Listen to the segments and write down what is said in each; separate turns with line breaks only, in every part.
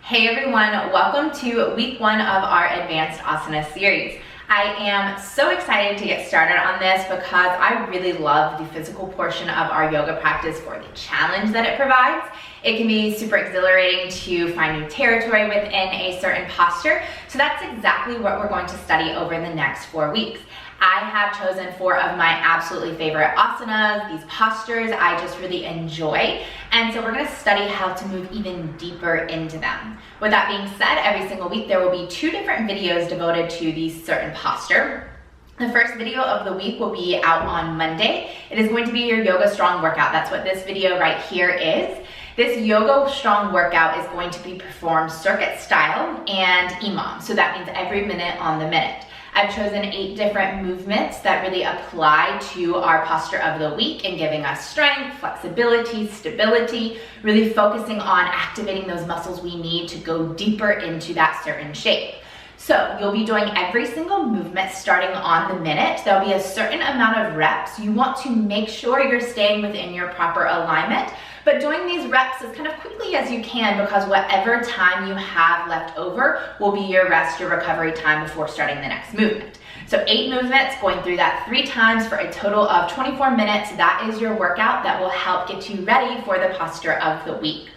Hey everyone, welcome to week 1 of our Advanced Asana Series. I am so excited to get started on this because I really love the physical portion of our yoga practice for the challenge that it provides. It can be super exhilarating to find new territory within a certain posture. So that's exactly what we're going to study over the next 4 weeks. I have chosen 4 of my absolutely favorite asanas, these postures I just really enjoy. And so we're going to study how to move even deeper into them. With that being said, every single week there will be 2 different videos devoted to these certain posture. The first video of the week will be out on Monday. It is going to be your Yoga Strong workout. That's what this video right here is. This Yoga Strong workout is going to be performed circuit style and EMOM. So that means every minute on the minute. I've chosen 8 different movements that really apply to our posture of the week and giving us strength, flexibility, stability, really focusing on activating those muscles we need to go deeper into that certain shape. So you'll be doing every single movement starting on the minute. There'll be a certain amount of reps. You want to make sure you're staying within your proper alignment, but doing these reps as kind of quickly as you can because whatever time you have left over will be your rest, your recovery time before starting the next movement. So 8 movements, going through that 3 times for a total of 24 minutes. That is your workout that will help get you ready for the posture of the week.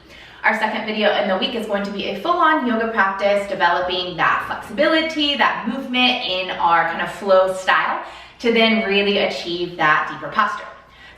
Our second video in the week is going to be a full-on yoga practice, developing that flexibility, that movement in our kind of flow style to then really achieve that deeper posture.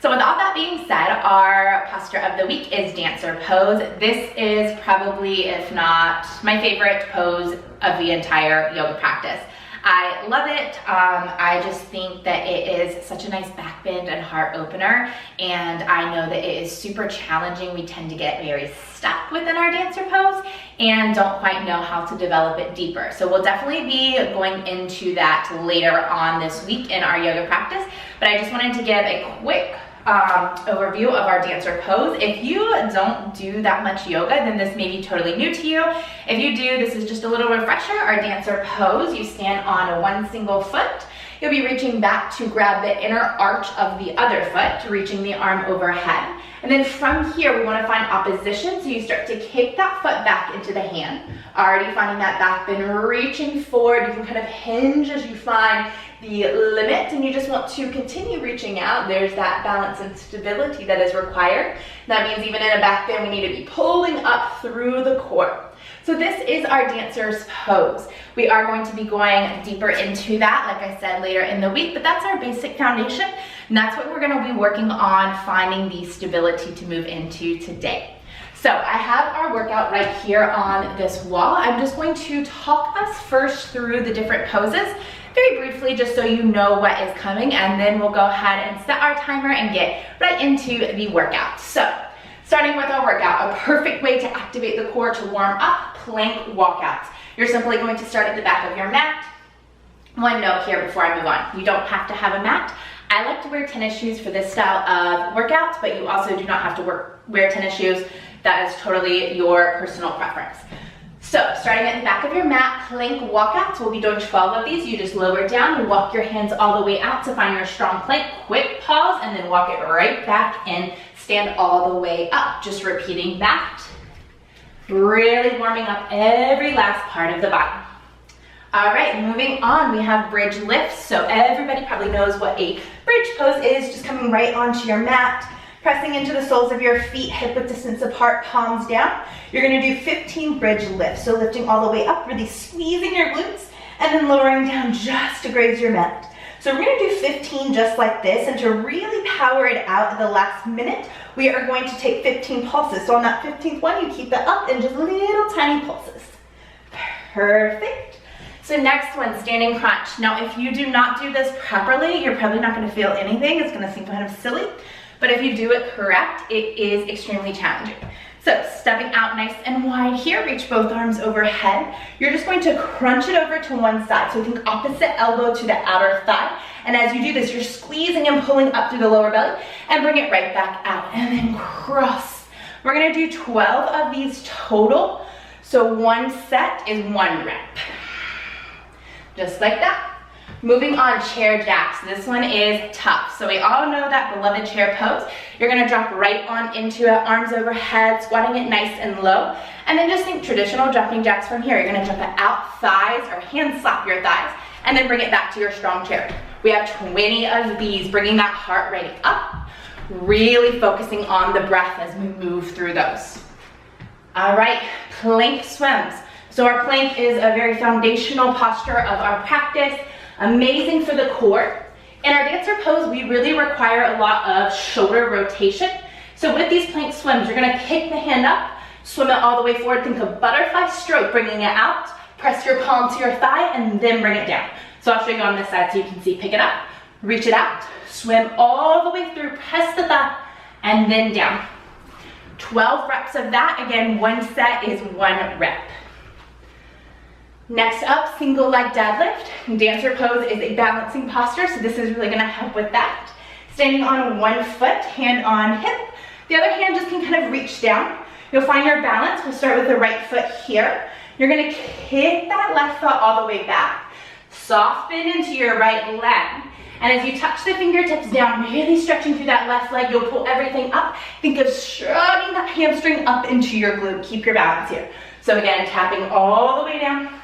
So with all that being said, our posture of the week is dancer pose. This is probably, if not my favorite pose of the entire yoga practice. I love it. I just think that it is such a nice back bend and heart opener, and I know that it is super challenging. We tend to get very stuck within our dancer pose and don't quite know how to develop it deeper. So we'll definitely be going into that later on this week in our yoga practice, but I just wanted to give a quick overview of our dancer pose. If you don't do that much yoga, then this may be totally new to you. If you do, this is just a little refresher. Our dancer pose, you stand on one single foot. You'll be reaching back to grab the inner arch of the other foot, reaching the arm overhead. And then from here, we want to find opposition. So you start to kick that foot back into the hand. Already finding that back bend, reaching forward. You can kind of hinge as you find the limit, and you just want to continue reaching out. There's that balance and stability that is required. That means even in a back bend, we need to be pulling up through the core. So this is our dancer's pose. We are going to be going deeper into that, like I said, later in the week, but that's our basic foundation, and that's what we're going to be working on, finding the stability to move into today. So I have our workout right here on this wall. I'm just going to talk us first through the different poses very briefly, just so you know what is coming, and then we'll go ahead and set our timer and get right into the workout. So starting with our workout, a perfect way to activate the core to warm up, plank walkouts. You're simply going to start at the back of your mat. One note here before I move on, you don't have to have a mat. I like to wear tennis shoes for this style of workouts, but you also do not have to wear tennis shoes. That is totally your personal preference. So starting at the back of your mat, plank walkouts, we'll be doing 12 of these. You just lower down and walk your hands all the way out to find your strong plank. Quick pause and then walk it right back in. Stand all the way up. Just repeating that. Really warming up every last part of the body. All right, moving on, we have bridge lifts. So everybody probably knows what a bridge pose is. Just coming right onto your mat. Pressing into the soles of your feet, hip width distance apart, palms down. You're gonna do 15 bridge lifts. So lifting all the way up, really squeezing your glutes, and then lowering down just to graze your mat. So we're gonna do 15 just like this, and to really power it out at the last minute, we are going to take 15 pulses. So on that 15th one, you keep that up in just little tiny pulses. Perfect. So next one, standing crunch. Now if you do not do this properly, you're probably not gonna feel anything. It's gonna seem kind of silly. But if you do it correct, it is extremely challenging. So stepping out nice and wide here, reach both arms overhead. You're just going to crunch it over to one side. So think opposite elbow to the outer thigh. And as you do this, you're squeezing and pulling up through the lower belly and bring it right back out. And then cross. We're gonna do 12 of these total. So one set is 1 rep. Just like that. Moving on, chair jacks. This one is tough. So we all know that beloved chair pose. You're gonna drop right on into it, arms overhead, squatting it nice and low. And then just think traditional jumping jacks from here. You're gonna jump it out, thighs, or hands slap your thighs, and then bring it back to your strong chair. We have 20 of these, bringing that heart rate up, really focusing on the breath as we move through those. All right, plank swims. So our plank is a very foundational posture of our practice. Amazing for the core. In our dancer pose, we really require a lot of shoulder rotation. So with these plank swims, you're gonna kick the hand up, swim it all the way forward. Think of butterfly stroke, bringing it out, press your palm to your thigh, and then bring it down. So I'll show you on this side so you can see. Pick it up, reach it out, swim all the way through, press the thigh, and then down. 12 reps of that. Again, one set is 1 rep. Next up, single leg deadlift. Dancer pose is a balancing posture, so this is really gonna help with that. Standing on one foot, hand on hip. The other hand just can kind of reach down. You'll find your balance. We'll start with the right foot here. You're gonna kick that left foot all the way back. Soft bend into your right leg. And as you touch the fingertips down, really stretching through that left leg, you'll pull everything up. Think of shrugging that hamstring up into your glute. Keep your balance here. So again, tapping all the way down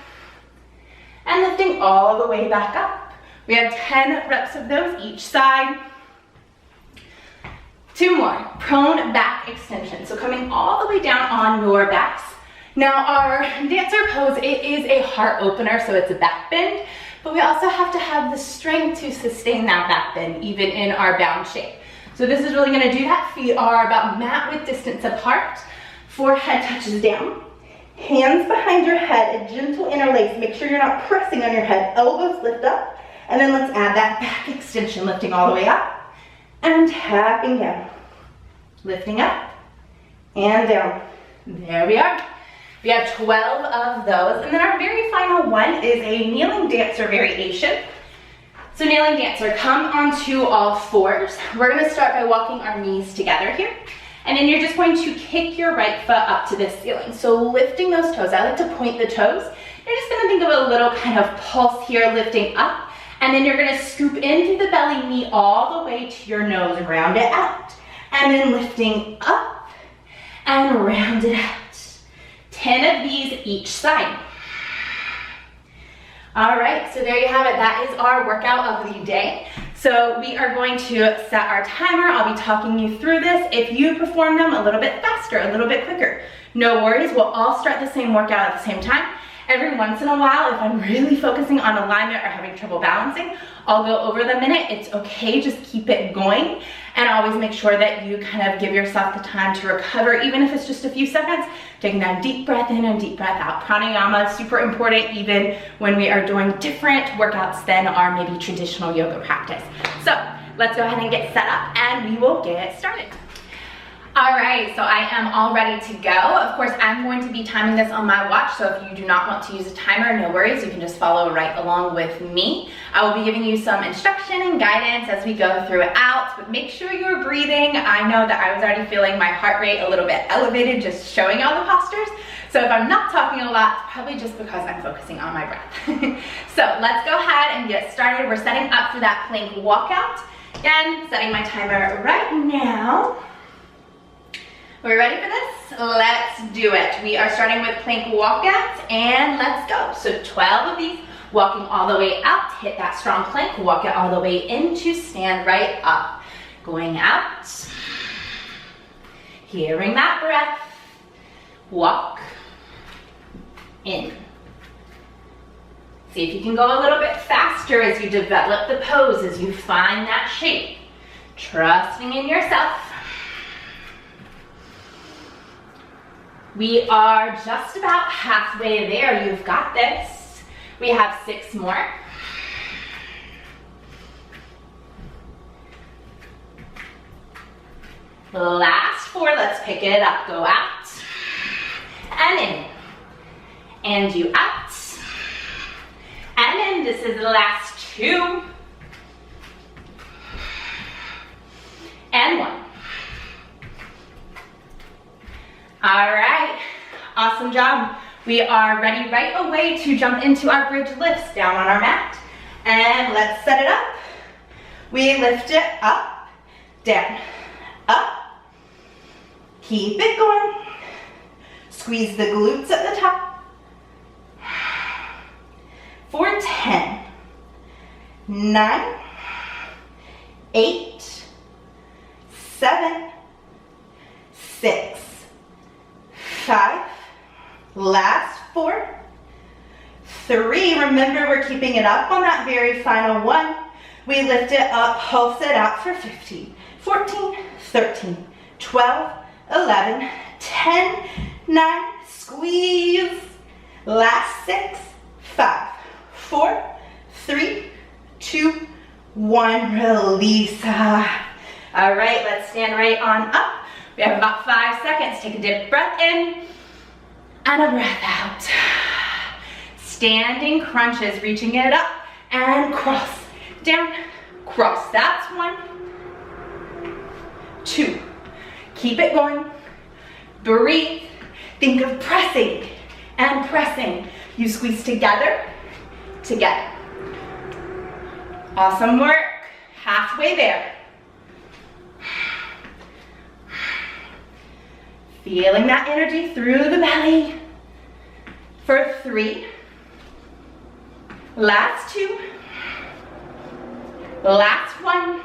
and lifting all the way back up. We have 10 reps of those each side. 2 more, prone back extension. So coming all the way down on your backs. Now our dancer pose, it is a heart opener, so it's a back bend, but we also have to have the strength to sustain that back bend, even in our bound shape. So this is really gonna do that. Feet are about mat width distance apart. Forehead touches down. Hands behind your head, a gentle interlace. Make sure you're not pressing on your head. Elbows lift up. And then let's add that back extension, lifting all the way up and tapping down. Lifting up and down. There we are. We have 12 of those. And then our very final one is a kneeling dancer variation. So kneeling dancer, come onto all fours. We're gonna start by walking our knees together here. And then you're just going to kick your right foot up to the ceiling. So lifting those toes. I like to point the toes. You're just gonna think of a little kind of pulse here, lifting up. And then you're gonna scoop into the belly, knee all the way to your nose, round it out. And then lifting up and round it out. 10 of these each side. All right, so there you have it. That is our workout of the day. So we are going to set our timer. I'll be talking you through this. If you perform them a little bit faster, a little bit quicker, no worries. We'll all start the same workout at the same time. Every once in a while, if I'm really focusing on alignment or having trouble balancing, I'll go over the minute. It's okay, just keep it going. And always make sure that you kind of give yourself the time to recover, even if it's just a few seconds. Taking that deep breath in and deep breath out. Pranayama is super important even when we are doing different workouts than our maybe traditional yoga practice. So let's go ahead and get set up and we will get started. All right, so I am all ready to go. Of course, I'm going to be timing this on my watch, so if you do not want to use a timer, no worries, you can just follow right along with me. I will be giving you some instruction and guidance as we go throughout, but make sure you're breathing. I know that I was already feeling my heart rate a little bit elevated just showing all the postures, so if I'm not talking a lot, it's probably just because I'm focusing on my breath. So let's go ahead and get started. We're setting up for that plank walkout. Again, setting my timer right now. Are we ready for this? Let's do it. We are starting with plank walkouts and let's go. So 12 of these, walking all the way out, hit that strong plank, walk it all the way into stand right up. Going out, hearing that breath, walk in. See if you can go a little bit faster as you develop the pose, as you find that shape. Trusting in yourself. We are just about halfway there. You've got this. We have 6 more. Last 4, let's pick it up. Go out and in. And you out and in. This is the last 2. And 1. All right, awesome job. We are ready right away to jump into our bridge lifts down on our mat.
And let's set it up. We lift it up, down, up. Keep it going. Squeeze the glutes at the top. For 10, 9, 8, 7, 6, 5, last 4, 3, remember we're keeping it up on that very final one. We lift it up, pulse it out for 15, 14, 13, 12, 11, 10, 9, squeeze. Last 6, 5, 4, 3, 2, 1, release. All right, let's stand right on up. We have about 5 seconds. Take a deep breath in and a breath out. Standing crunches, reaching it up and cross, down, cross. That's 1, 2. Keep it going. Breathe. Think of pressing and pressing. You squeeze together, together. Awesome work. Halfway there. Feeling that energy through the belly. For 3. Last 2. Last 1.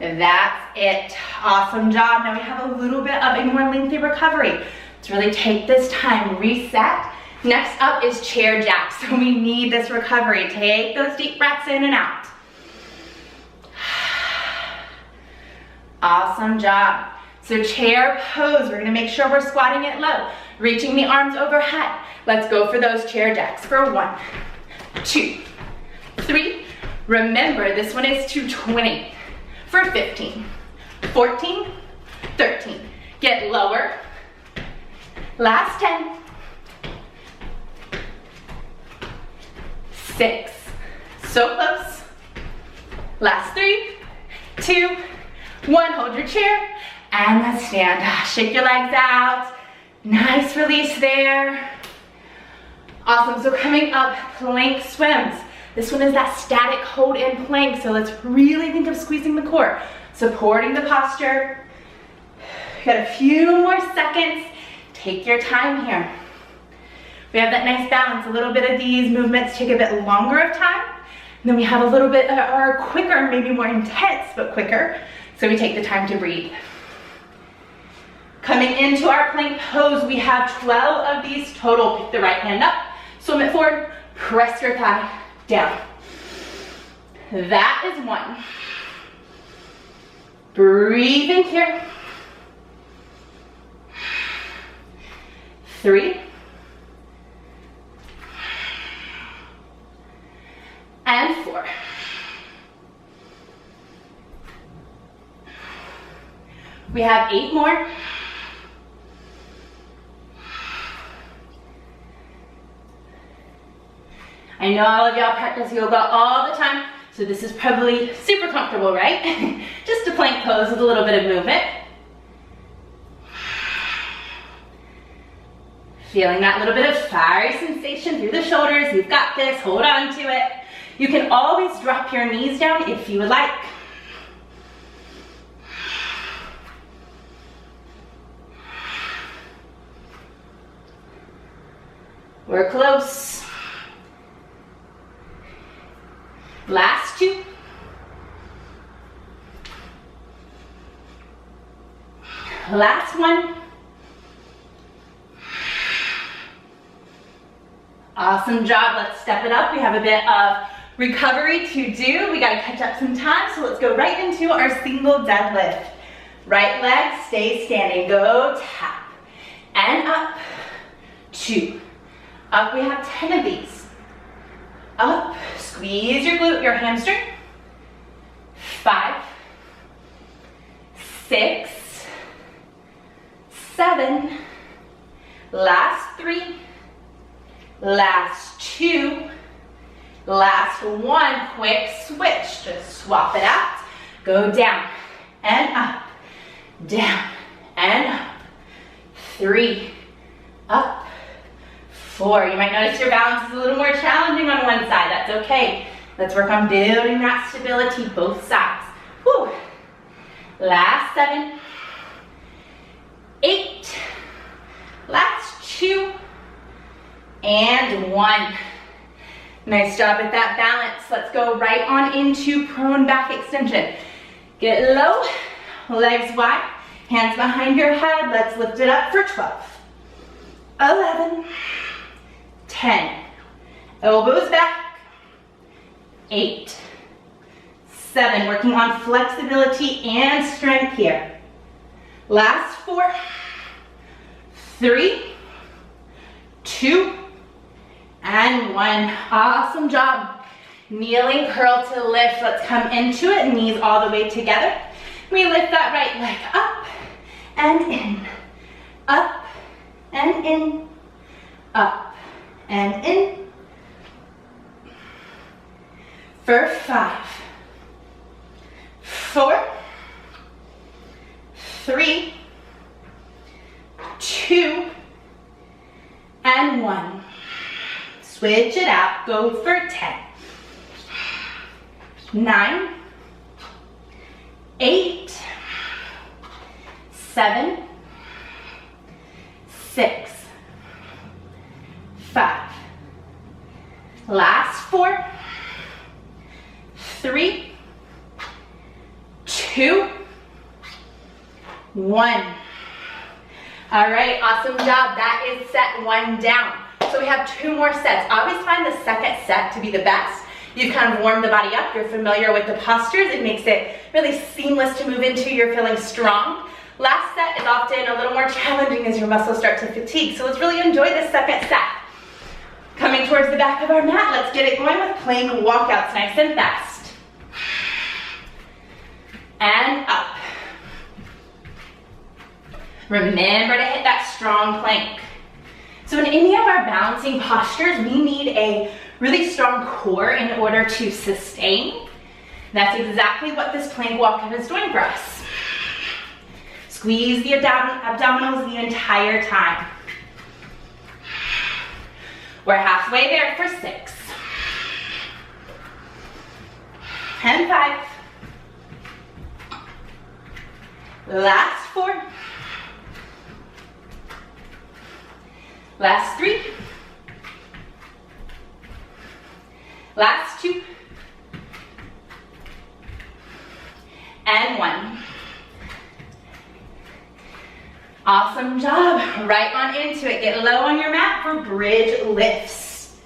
That's it. Awesome job. Now we have a little bit of a more lengthy recovery. Let's really take this time, reset. Next up is chair jacks. So we need this recovery. Take those deep breaths in and out. Awesome job. So chair pose, we're gonna make sure we're squatting it low, reaching the arms overhead. Let's go for those chair jacks for 1, 2, 3. Remember, this one is 220 for 15, 14, 13. Get lower. Last 10. 6. So close. Last 3, 2, 1. Hold your chair and let's stand. Shake your legs out. Nice release there. Awesome. So coming up, plank swims. This one is that static hold in plank. So let's really think of squeezing the core, supporting the posture. Got a few more seconds. Take your time here. We have that nice balance. A little bit of these movements take a bit longer of time. And then we have a little bit that are quicker, maybe more intense, but quicker. So we take the time to breathe. Coming into our plank pose, we have 12 of these total. Pick the right hand up, swim it forward, press your thigh down. That is 1. Breathe in here. 3. And 4. We have 8 more. I know all of y'all practice yoga all the time, so this is probably super comfortable, right? Just a plank pose with a little bit of movement. Feeling that little bit of fiery sensation through the shoulders. You've got this, hold on to it. You can always drop your knees down if you would like. We're close. Last 2. Last 1. Awesome job. Let's step it up. We have a bit of recovery to do. We got to catch up some time, so let's go right into our single deadlift. Right leg, stay standing. Go tap. And up. 2. Up, we have 10 of these. Up, squeeze your glute, your hamstring. 5, 6, 7, last 3, last 2, last 1. Quick switch, just swap it out. Go down and up, down and up. 3, up,
4. You might notice your balance is a little more challenging on one side. That's okay. Let's work on building that stability both sides. Whew. Last 7, 8, last 2, and 1. Nice job with that balance. Let's go right on into prone back extension. Get low, legs wide, hands behind your head. Let's lift it up for 12, 11, 10, elbows back, 8, 7, working on flexibility and strength here. Last 4, 3, 2, and 1. Awesome job. Kneeling curl to lift. Let's come into it, knees all the way together. We lift that right leg up and in, up and in, up and in. For 5, 4, 3, 2, and 1. Switch it out, go for 10, 9, 8, 7, 6, 5. Last 4, 3, 2, 1. All right, awesome job. That is set 1 down. So we have 2 more sets. I always find the second set to be the best. You've kind of warmed the body up. You're familiar with the postures. It makes it really seamless to move into. You're feeling strong. Last set is often a little more challenging as your muscles start to fatigue. So let's really enjoy this second set. Coming towards the back of our mat, let's get it going with plank walkouts, nice and fast. And up. Remember to hit that strong plank. So in any of our balancing postures, we need a really strong core in order to sustain. That's exactly what this plank walkout is doing for us. Squeeze the abdominals the entire time. We're halfway there for 6. And 5. Last 4. Last 3. Last 2. And 1. Awesome job. Right on into it. Get low on your mat for bridge lifts.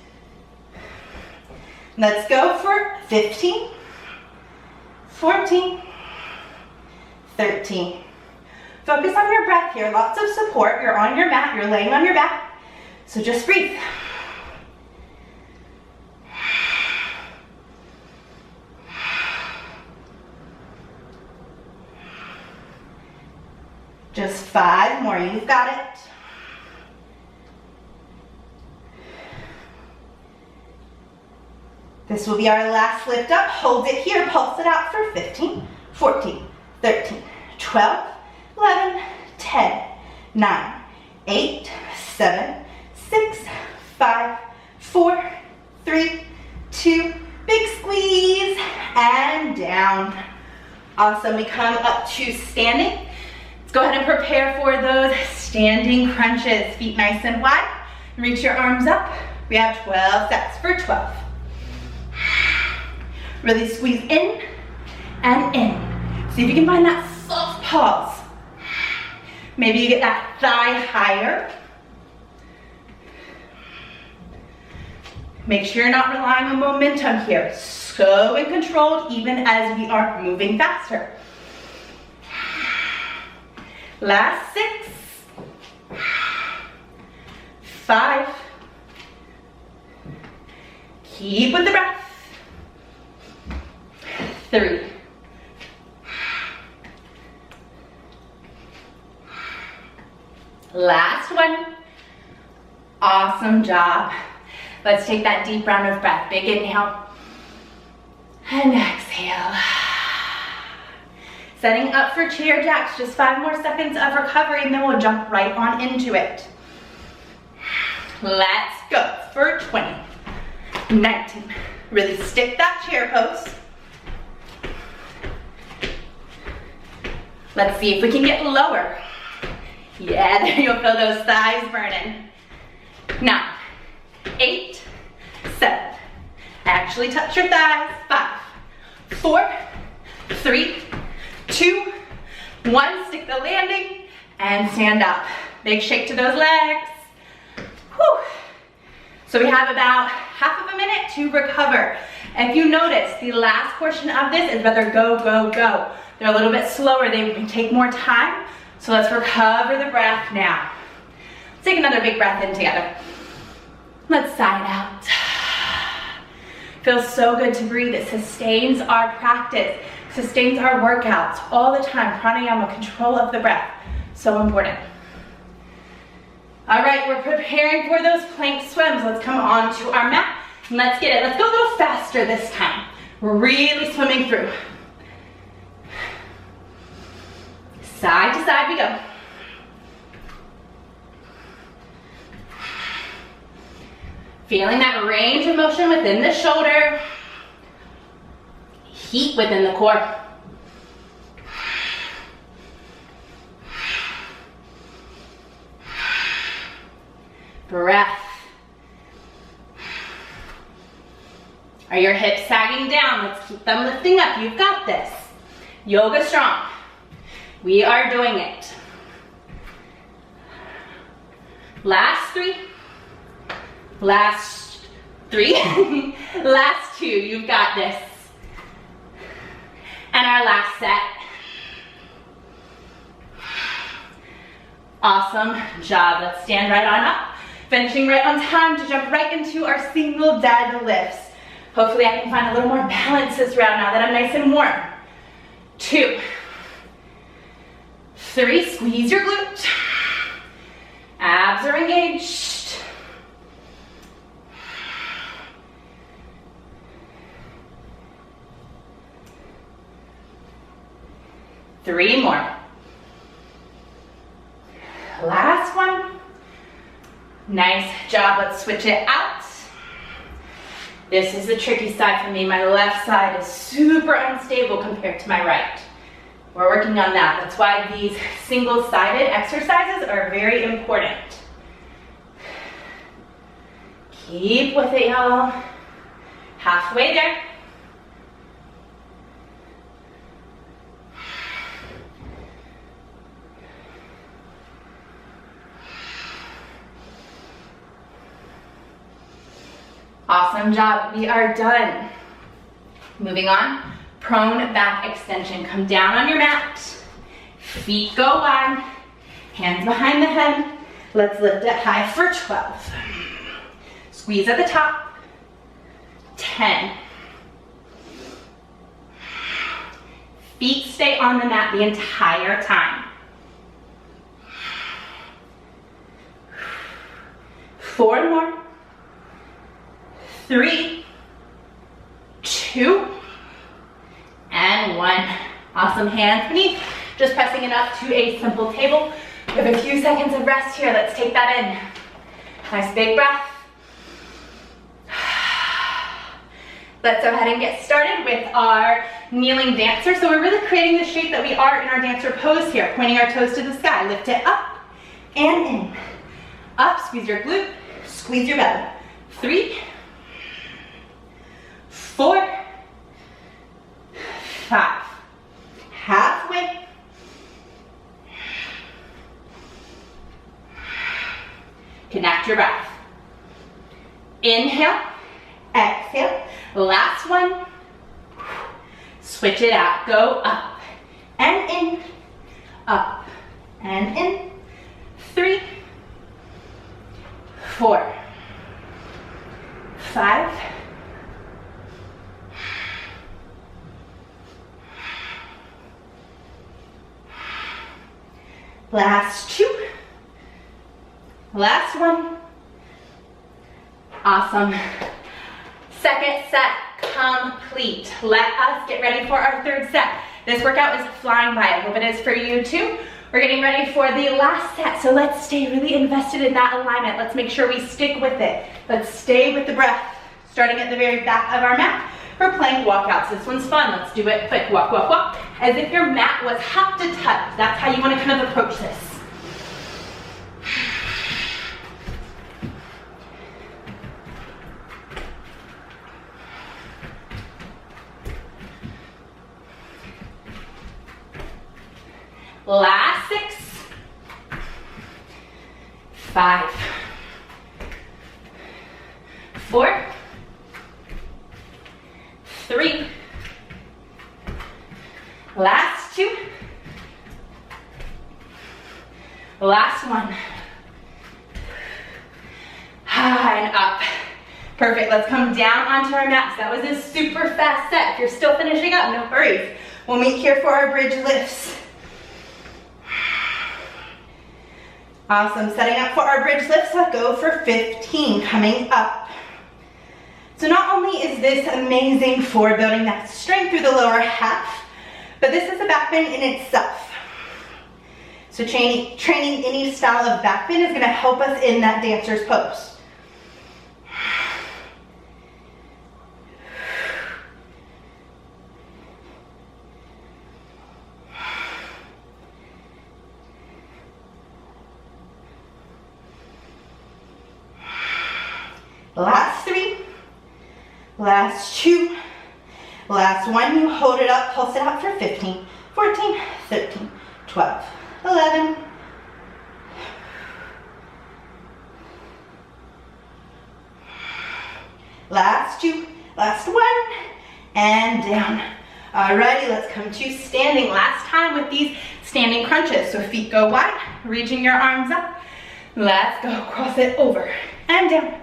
Let's go for 15, 14, 13. Focus on your breath here. Lots of support. You're on your mat. You're laying on your back. So just breathe. Just 5 more. You've got it. This will be our last lift up. Hold it here. Pulse it out for 15, 14, 13, 12, 11, 10, 9, 8, 7, 6, 5, 4, 3, 2, big squeeze, and down. Awesome. We come up to standing. Let's go ahead and prepare for those standing crunches. Feet nice and wide. Reach your arms up. We have 12 sets for 12. Really squeeze in and in. See if you can find that soft pause. Maybe you get that thigh higher. Make sure you're not relying on momentum here. Slow and controlled even as we are moving faster. Last 6, 5. Keep with the breath. 3. Last one. Awesome job. Let's take that deep round of breath. Big inhale and exhale. Setting up for chair jacks. Just 5 more seconds of recovery and then we'll jump right on into it.
Let's go for 20. 19. Really stick that chair pose. Let's see if we can get lower. Yeah, there you'll feel those thighs burning. 9, 8, 7. Actually touch your thighs. 5, 4, 3, 2, 1. Stick the landing and stand up. Big shake to those legs. Whew. So we have about half of a minute to recover. And if you notice, the last portion of this is rather go, go, go. They're a little bit slower. They can take more time. So let's recover the breath now. Let's take another big breath in together. Let's sigh it out. Feels so good to breathe. It sustains our practice, sustains our workouts all the time. Pranayama, control of the breath, so important. All right, we're preparing for those plank swims. Let's come on to our mat and let's get it. Let's go a little faster this time. We're really swimming through. Side to side we go. Feeling that range of motion within the shoulder. Heat within the core. Breath. Are your hips sagging down? Let's keep them lifting up. You've got this. Yoga strong. We are doing it. Last 3. Last 3. Last 2. You've got this. And our last set. Awesome job. Let's stand right on up. Finishing right on time to jump right into our single deadlifts. Hopefully I can find a little more balance this round now that I'm nice and warm. 2, 3, squeeze your glute. Abs are engaged. 3 more. Last one. Nice job, let's switch it out. This is the tricky side for me. My left side is super unstable compared to my right. We're working on that. That's why these single-sided exercises are very important. Keep with it, y'all. Halfway there. Awesome job, we are done. Moving on, prone back extension. Come down on your mat, feet go wide, hands behind the head. Let's lift it high for 12. Squeeze at the top, 10. Feet stay on the mat the entire time. 4 more. 3, 2, and 1. Awesome, hands beneath. Just pressing it up to a simple table. We have a few seconds of rest here. Let's take that in. Nice big breath. Let's go ahead and get started with our kneeling dancer. So we're really creating the shape that we are in our dancer pose here, pointing our toes to the sky. Lift it up and in. Up, squeeze your glute, squeeze your belly. 3, 4, 5. Halfway. Connect your breath. Inhale, exhale. Last one. Switch it out. Go up and in, up and in. 3, 4, 5. Last 2. Last one. Awesome. Second set complete. Let us get ready for our third set. This workout is flying by. I hope it is for you too.
We're getting ready for the last set, so let's stay really invested in that alignment. Let's make sure we stick with it. Let's stay with the breath, starting at the very back of our mat for plank walkouts. This one's fun. Let's do it quick. Walk, walk, walk, as if your mat was hop to touch. That's how you want to kind of approach this. Last 6, 5, 4, 3, last 2, last 1, and up. Perfect, let's come down onto our mats. That was a super fast set. If you're still finishing up, no worries. We'll meet here for our bridge lifts. Awesome, setting up for our bridge lifts, let's go for 15 coming up. So not only is this amazing for building that strength through the lower half, but this is a back bend in itself. So training any style of back bend is gonna help us in that dancer's pose. Last 3, last 2, last 1, you hold it up, pulse it out for 15, 14, 13, 12, 11, last 2, last 1, and down. Alrighty, let's come to standing. Last time with these standing crunches. So feet go wide, reaching your arms up. Let's go, cross it over and down.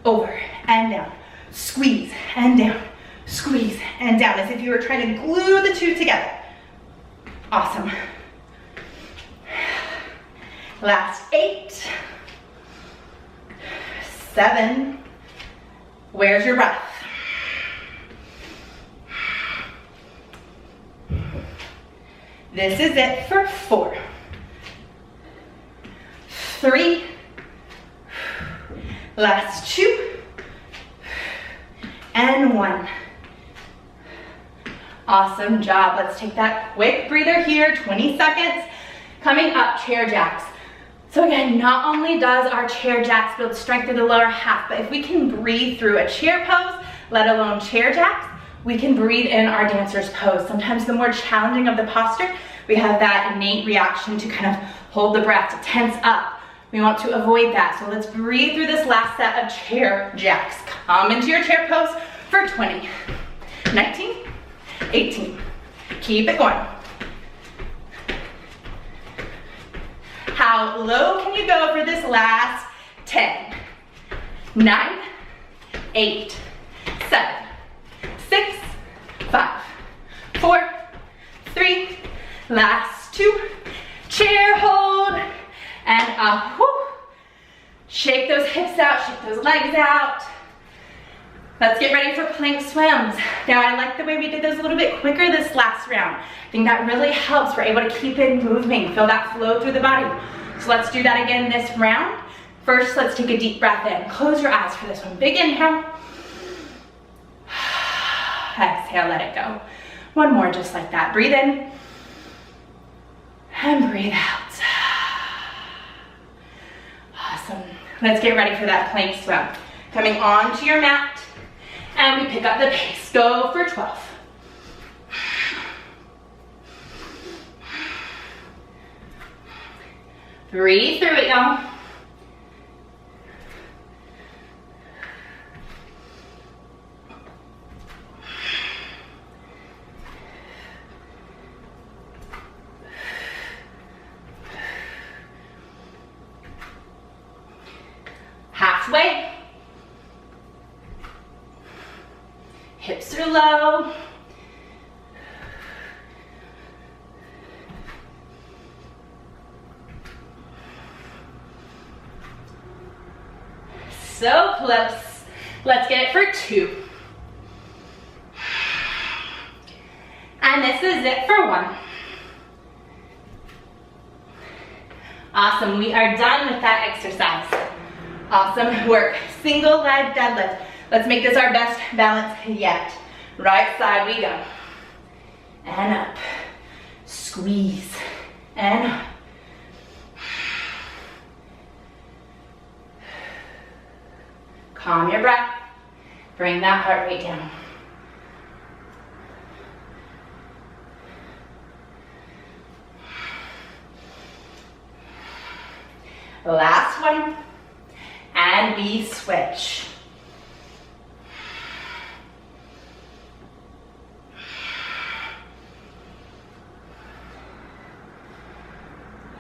Over and down, squeeze and down, squeeze and down, as if you were trying to glue the two together. Awesome. Last 8, 7, where's your breath? This is it for 4, 3, last 2, and 1. Awesome job. Let's take that quick breather here, 20 seconds. Coming up, chair jacks. So again, not only does our chair jacks build strength through the lower half, but if we can breathe through a chair pose, let alone chair jacks, we can breathe in our dancer's pose. Sometimes the more challenging of the posture, we have that innate reaction to kind of hold the breath, to tense up. We want to avoid that. So let's breathe through this last set of chair jacks. Come into your chair pose for 20, 19, 18. Keep it going. How low can you go for this last 10, 9, 8, 7, 6, 5, 4, 3, last 2, chair hold, and up. Woo. Shake those hips out, shake those legs out. Let's get ready for plank swims. Now I like the way we did those a little bit quicker this last round. I think that really helps. We're able to keep it moving, feel that flow through the body. So let's do that again this round. First, let's take a deep breath in. Close your eyes for this one. Big inhale. Exhale, let it go. One more just like that. Breathe in and breathe out. Awesome. Let's get ready for that plank swim. Coming onto your mat, and we pick up the pace. Go for 12. Breathe through it, y'all. Halfway. Hips are low. So close. Let's get it for 2. And this is it for 1. Awesome, we are done with that exercise. Awesome work. Single leg deadlift. Let's make this our best balance yet. Right side we go. And up. Squeeze. And up. Calm your breath. Bring that heart rate down. Last one. And we switch.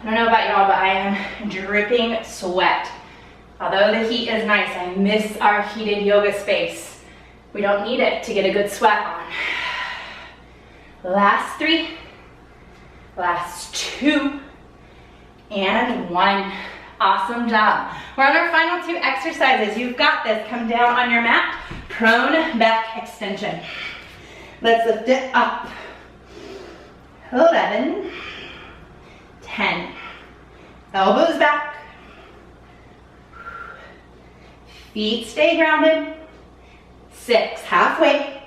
I don't know about y'all, but I am dripping sweat. Although the heat is nice, I miss our heated yoga space. We don't need it to get a good sweat on. Last 3, last 2, and 1. Awesome job. We're on our final 2 exercises. You've got this. Come down on your mat. Prone back extension. Let's lift it up. 11, 10. Elbows back. Feet stay grounded. 6, halfway.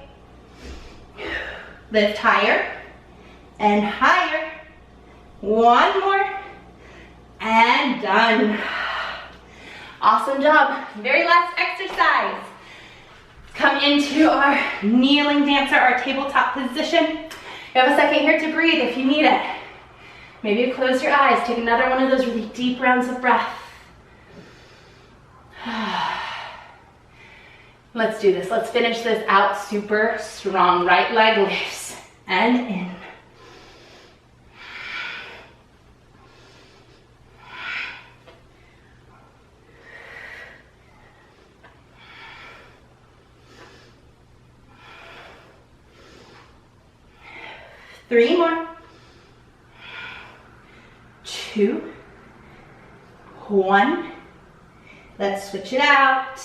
Lift higher and higher. 1 more. And done. Awesome job. Very last exercise. Come into our kneeling dancer, our tabletop position. You have a second here to breathe if you need it. Maybe you close your eyes. Take another one of those really deep rounds of breath. Let's do this. Let's finish this out super strong. Right leg lifts and in. Three more. 2, 1. Let's switch it out.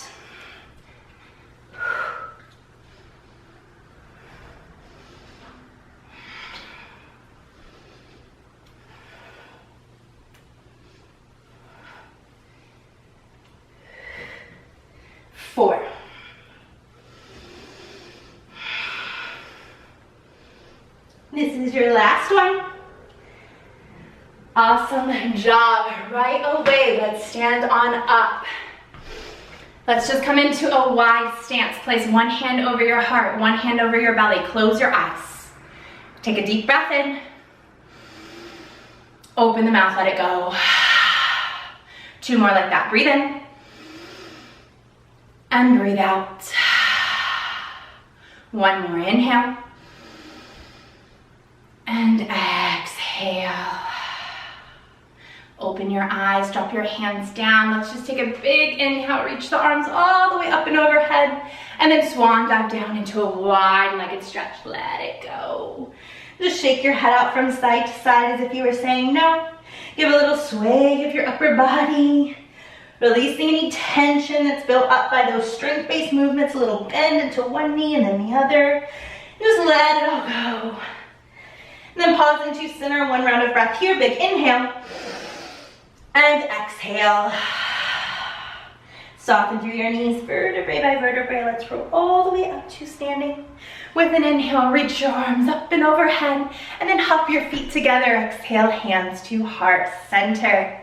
Four. This is your last one. Awesome job. Right away, let's stand on up. Let's just come into a wide stance. Place one hand over your heart, one hand over your belly. Close your eyes. Take a deep breath in. Open the mouth, let it go. 2 more like that. Breathe in. And breathe out. 1 more. Inhale. And exhale. Open your eyes, drop your hands down. Let's just take a big inhale, reach the arms all the way up and overhead, and then swan dive down into a wide-legged stretch. Let it go. Just shake your head out from side to side as if you were saying no. Give a little sway of your upper body, releasing any tension that's built up by those strength-based movements. A little bend into one knee and then the other. Just let it all go. And then pause into center, 1 round of breath here. Big inhale. And exhale. Soften through your knees, vertebrae by vertebrae. Let's roll all the way up to standing. With an inhale, reach your arms up and overhead, and then hop your feet together. Exhale, hands to heart center.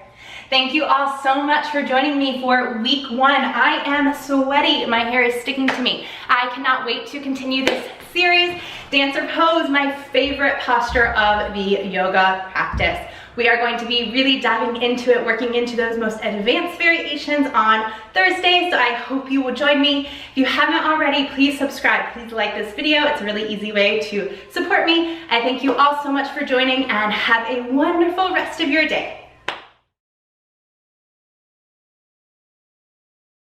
Thank you all so much for joining me for week 1. I am sweaty. My hair is sticking to me. I cannot wait to continue this series. Dancer pose, my favorite posture of the yoga practice. We are going to be really diving into it, working into those most advanced variations on Thursday, so I hope you will join me. If you haven't already, please subscribe. Please like this video. It's a really easy way to support me. I thank you all so much for joining, and have a wonderful rest of your day.